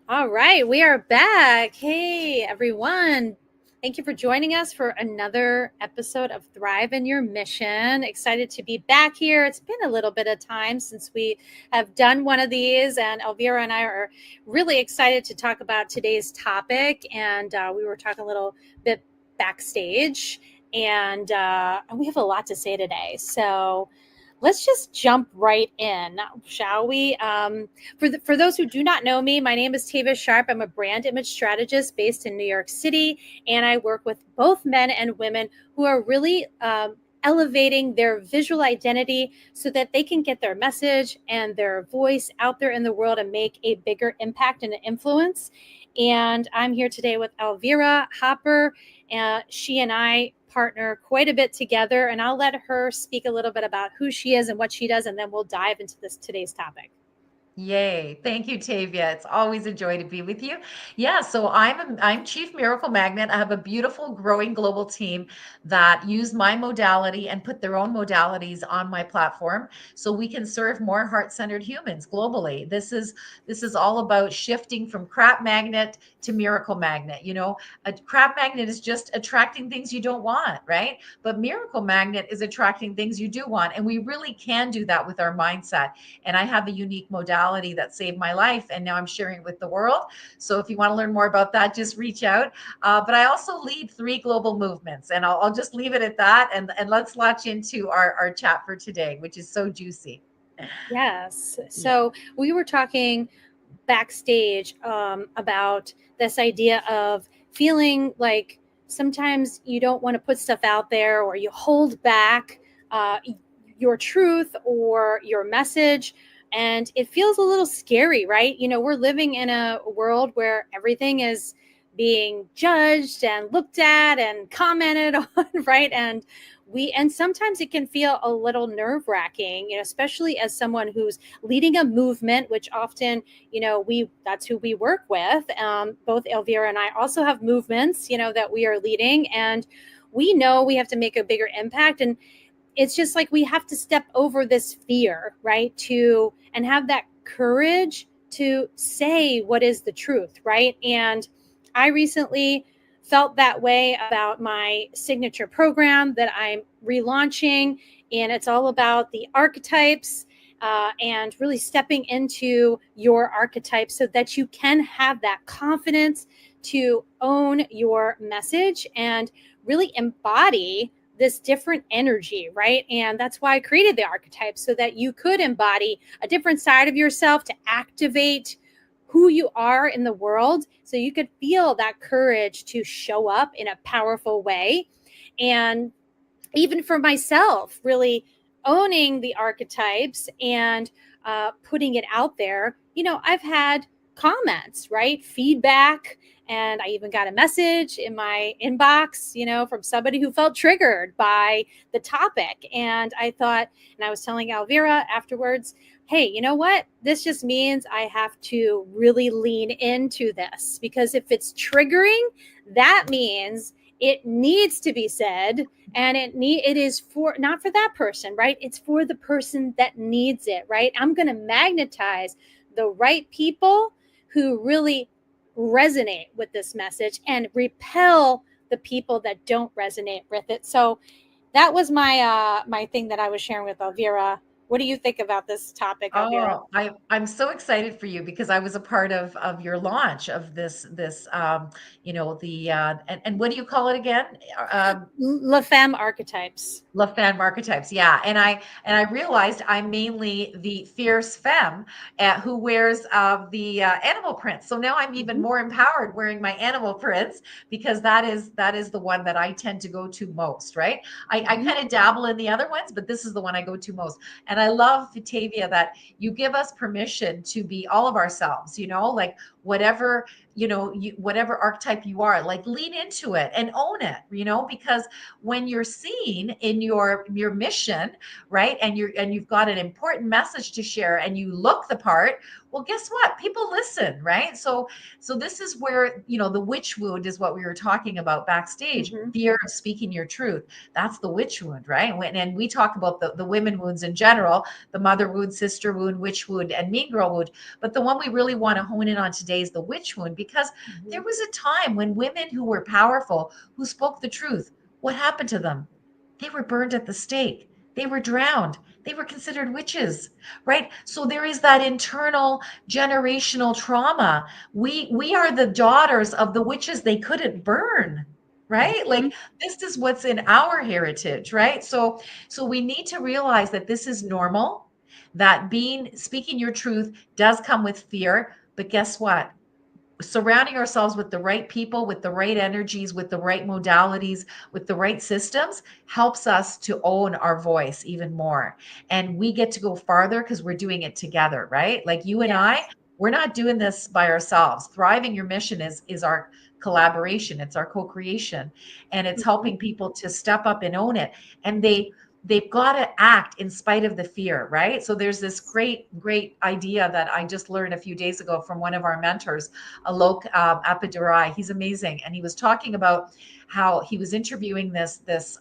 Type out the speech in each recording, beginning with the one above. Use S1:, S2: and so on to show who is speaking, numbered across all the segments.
S1: All right, we are back. Hey, everyone. Thank you for joining us for another episode of Thrive in Your Mission. Excited to be back here. It's been a little bit of time since we have done one of these, and Elvira and I are really excited to talk about today's topic. And we were talking a little bit backstage, and we have a lot to say today. So, let's just jump right in, shall we? For those who do not know me, my name is Tava Sharp. I'm a brand image strategist based in New York City, and I work with both men and women who are really elevating their visual identity so that they can get their message and their voice out there in the world and make a bigger impact and an influence. And I'm here today with Elvira Hopper. She and I partner quite a bit together, and I'll let her speak a little bit about who she is and what she does, and then we'll dive into this today's topic.
S2: Yay. Thank you, Tavia. It's always a joy to be with you. Yeah, so I'm Chief Miracle Magnet. I have a beautiful growing global team that use my modality and put their own modalities on my platform so we can serve more heart-centered humans globally. This is all about shifting from crap magnet to miracle magnet. A crap magnet is just attracting things you don't want, right? But miracle magnet is attracting things you do want, and we really can do that with our mindset. And I have a unique modality that saved my life, and now I'm sharing it with the world. So if you want to learn more about that, just reach out. But I also lead 3 global movements, and I'll just leave it at that. And let's launch into our chat for today, which is so juicy.
S1: Yes.
S2: Yeah.
S1: So we were talking backstage about this idea of feeling like sometimes you don't want to put stuff out there or you hold back uh, your truth or your message. And it feels a little scary, right? We're living in a world where everything is being judged and looked at and commented on, right? And sometimes it can feel a little nerve wracking, especially as someone who's leading a movement, which often, we that's who we work with. Both Elvira and I also have movements, that we are leading, and we know we have to make a bigger impact. And it's just like we have to step over this fear, right? To and have that courage to say what is the truth, right? And I recently felt that way about my signature program that I'm relaunching, and it's all about the archetypes. And really stepping into your archetype so that you can have that confidence to own your message and really embody this different energy, right? And that's why I created the archetype so that you could embody a different side of yourself to activate who you are in the world so you could feel that courage to show up in a powerful way. And even for myself, really owning the archetypes and putting it out there, I've had comments, right? Feedback. And I even got a message in my inbox, from somebody who felt triggered by the topic. And I thought, and I was telling Elvira afterwards, hey, you know what? This just means I have to really lean into this, because if it's triggering, that means it needs to be said, and it is for not for that person, right? It's for the person that needs it, right? I'm going to magnetize the right people who really resonate with this message and repel the people that don't resonate with it. So that was my thing that I was sharing with Elvira. What do you think about this topic, Elvira?
S2: I'm so excited for you because I was a part of your launch of this the and what do you call it again? Um,
S1: La Femme archetypes.
S2: Love fan archetypes, yeah. And I realized I'm mainly the fierce femme who wears the animal prints. So now I'm even
S1: Mhm.
S2: more empowered wearing my animal prints because that is the one that I tend to go to most, right? I
S1: Mhm.
S2: kind of dabble in the other ones, but this is the one I go to most. And I love, Fatavia, that you give us permission to be all of ourselves. Like whatever whatever archetype you are, like lean into it and own it. Because when you're seen in your mission, right, and you've got an important message to share and you look the part, Well, guess what? People listen, right? So this is where, the witch wound is what we were talking about backstage.
S1: Mm-hmm.
S2: Fear of speaking your truth. That's the witch wound, right? And we talk about the women wounds in general, the mother wound, sister wound, witch wound, and mean girl wound. But the one we really want to hone in on today is the witch wound, because
S1: Mm-hmm.
S2: there was a time when women who were powerful, who spoke the truth, what happened to them? They were burned at the stake. They were drowned. They were considered witches, right? So there is that internal generational trauma. We are the daughters of the witches they couldn't burn, right?
S1: Mm-hmm.
S2: Like, this is what's in our heritage, right? So we need to realize that this is normal, that speaking your truth does come with fear, but guess what? Surrounding ourselves with the right people, with the right energies, with the right modalities, with the right systems helps us to own our voice even more. And we get to go farther because we're doing it together, right? Like you and I,
S1: Yes.
S2: we're not doing this by ourselves. Thriving Your Mission is our collaboration, it's our co-creation, and it's
S1: Mm-hmm.
S2: helping people to step up and own it. And they've got to act in spite of the fear, right? So there's this great idea that I just learned a few days ago from one of our mentors, Alok Appadurai. He's amazing, and he was talking about how he was interviewing this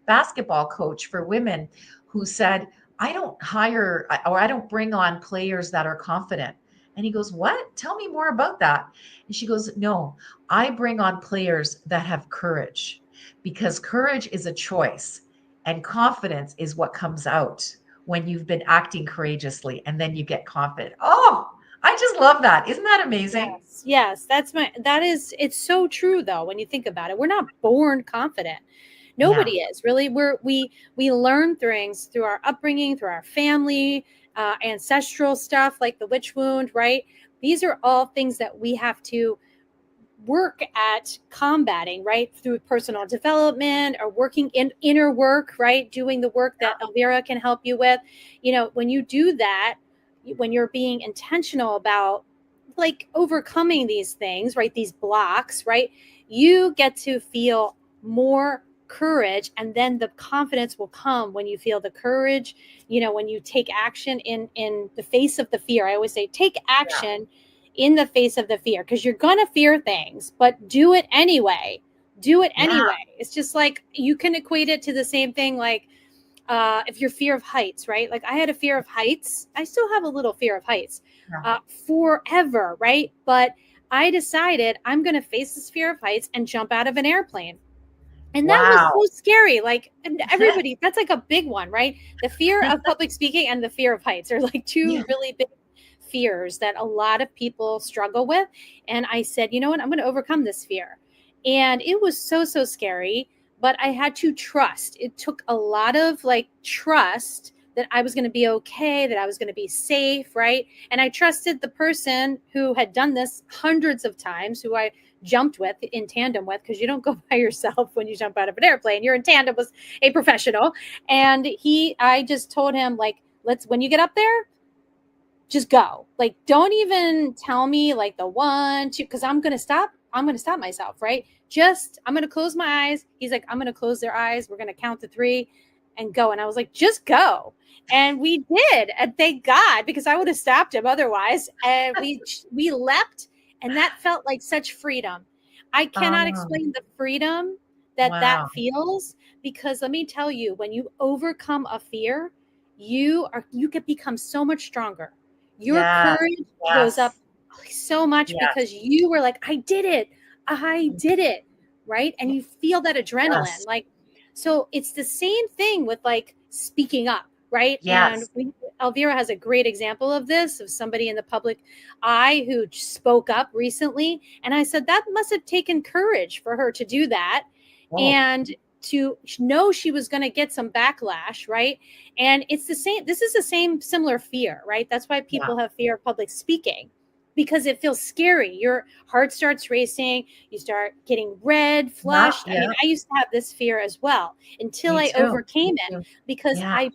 S2: basketball coach for women, who said, "I don't hire, or I don't bring on players that are confident." And he goes, "What? Tell me more about that." And she goes, "No, I bring on players that have courage, because courage is a choice, and confidence is what comes out when you've been acting courageously, and then you get confident." Oh, I just love that. Isn't that amazing?
S1: Yes, yes, that is, it's so true though when you think about it. We're not born confident.
S2: Yeah.
S1: Nobody is really. We learn things through our upbringing, through our family, ancestral stuff like the witch wound, right? These are all things that we have to work at combating, right? Through personal development or working in inner work, right? Doing the work that Elvira can help you with. When you do that, when you're being intentional about like overcoming these things, right? These blocks, right? You get to feel more courage, and then the confidence will come when you feel the courage, when you take action in the face of the fear. I always say take
S2: Yeah.
S1: action in the face of the fear, because you're going to fear things, but do it anyway. Do it
S2: Yeah.
S1: anyway. It's just like you can equate it to the same thing, like if you're fear of heights, right? Like I had a fear of heights. I still have a little fear of heights
S2: Yeah.
S1: forever, right? But I decided I'm going to face this fear of heights and jump out of an airplane. And that was so
S2: Wow.
S1: scary. Like, and everybody, that's like a big one, right? The fear of public speaking and the fear of heights are like
S2: Yeah.
S1: two really big fears that a lot of people struggle with. And I said, you know what? I'm going to overcome this fear. And it was so scary, but I had to trust. It took a lot of like trust that I was going to be okay, that I was going to be safe, right? And I trusted the person who had done this hundreds of times, who I jumped with, in tandem with, because you don't go by yourself when you jump out of an airplane. You're in tandem with a professional. And I just told him, like, when you get up there, just go. Like, don't even tell me like the one, two, because I'm gonna stop myself, right? I'm gonna close my eyes. He's like, I'm gonna close their eyes. We're gonna count to three and go. And I was like, just go. And we did. And thank God, because I would have stopped him otherwise. And we leapt, and that felt like such freedom. I cannot
S2: Um,
S1: explain the freedom that
S2: wow.
S1: feels, because let me tell you, when you overcome a fear, you can become so much stronger. Your
S2: Yes.
S1: courage goes up
S2: Yes.
S1: so much
S2: Yes.
S1: because you were like, I did it. I did it. Right. And you feel that adrenaline.
S2: Yes.
S1: Like, so it's the same thing with like speaking up. Right. And
S2: Yes.
S1: Elvira has a great example of this, of somebody in the public eye who spoke up recently. And I said, that must have taken courage for her to do that.
S2: Oh,
S1: And to know she was going to get some backlash. Right. And it's the same. This is the same similar fear, right? That's why
S2: yeah.
S1: people have fear of public speaking, because it feels scary. Your heart starts racing. You start getting red,
S2: Yeah.
S1: flushed. I mean,
S2: Yeah.
S1: I used to have this fear as well until
S2: Me
S1: I
S2: too.
S1: overcame
S2: Me
S1: it,
S2: too.
S1: because
S2: Yeah.
S1: I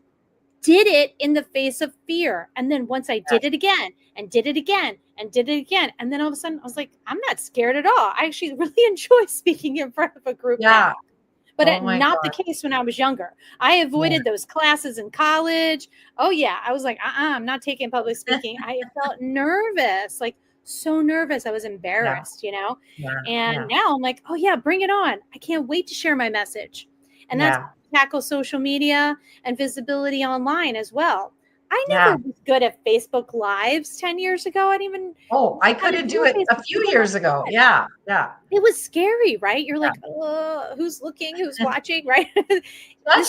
S1: did it in the face of fear. And then once I did
S2: Yes.
S1: it again and did it again and did it again, and then all of a sudden I was like, I'm not scared at all. I actually really enjoy speaking in front of a group now,
S2: Yeah.
S1: but
S2: Oh my
S1: not the
S2: God.
S1: case when I was younger. I
S2: Yeah.
S1: avoided those classes in college. Oh yeah, I was like, I'm not taking public speaking. I felt nervous, like so nervous. I was
S2: Yeah.
S1: embarrassed, you know.
S2: Yeah.
S1: And
S2: Yeah.
S1: now I'm like, oh yeah, bring it on. I can't wait to share my message. And that's
S2: Yeah.
S1: tackle social media and visibility online as well. I
S2: Yeah.
S1: never was good at Facebook Lives 10 years ago. I didn't even
S2: Oh, I
S1: know how to
S2: couldn't
S1: do
S2: do
S1: a
S2: it a
S1: Facebook.
S2: few
S1: People
S2: years ago.
S1: were,
S2: Yeah. Yeah.
S1: it was scary, right? You're
S2: Yeah.
S1: like, who's looking, who's watching, right? This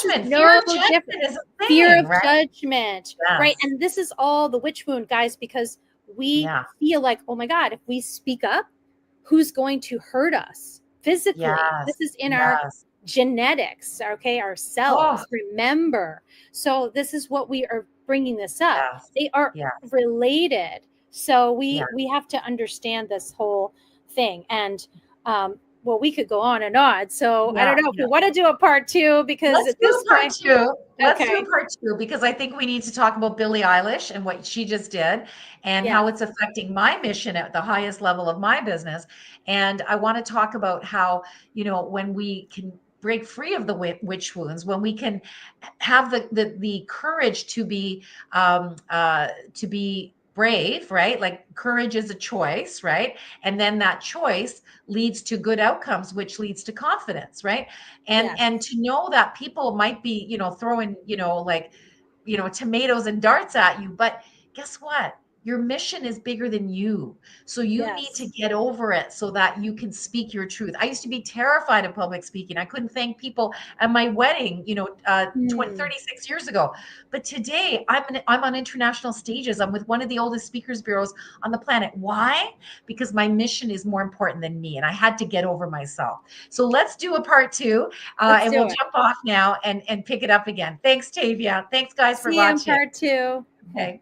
S1: is
S2: Judgment, fear
S1: no
S2: of judgment
S1: different.
S2: is a
S1: Fear
S2: thing,
S1: of
S2: right?
S1: judgment, right?
S2: Yes.
S1: And this is all the witch wound, guys, because we
S2: Yeah.
S1: feel like, oh my God, if we speak up, who's going to hurt us physically?
S2: Yes.
S1: This is in our
S2: Yes.
S1: genetics, okay, our
S2: Oh,
S1: cells, remember. So this is what we are bringing this up.
S2: yes.
S1: They are
S2: Yes.
S1: related. So
S2: Yeah.
S1: we have to understand this whole thing. And well, we could go on and on. So I
S2: Yeah.
S1: don't know if we
S2: Yeah.
S1: want to do a part two, because
S2: Let's
S1: at
S2: do
S1: this
S2: a part
S1: point,
S2: two. Let's do a
S1: okay,
S2: part two because I think we need to talk about Billie Eilish and what she just did and
S1: yes,
S2: how it's affecting my mission at the highest level of my business. And I want to talk about how, when we can break free of the witch wounds, when we can have the courage to be brave, right? Like courage is a choice, right? And then that choice leads to good outcomes, which leads to confidence, right? And
S1: yes,
S2: to know that people might be, throwing, like, tomatoes and darts at you, but guess what? Your mission is bigger than you. So you need to
S1: yes.
S2: get over it so that you can speak your truth. I used to be terrified of public speaking. I couldn't thank people at my wedding, 36 years ago. But today I'm on international stages. I'm with one of the oldest speakers bureaus on the planet. Why? Because my mission is more important than me. And I had to get over myself. So let's do a part two.
S1: Let's
S2: And
S1: do
S2: we'll
S1: it.
S2: jump off now and pick it up again. Thanks, Tavia. Thanks, guys, for
S1: See you in
S2: watching.
S1: part two.
S2: Okay.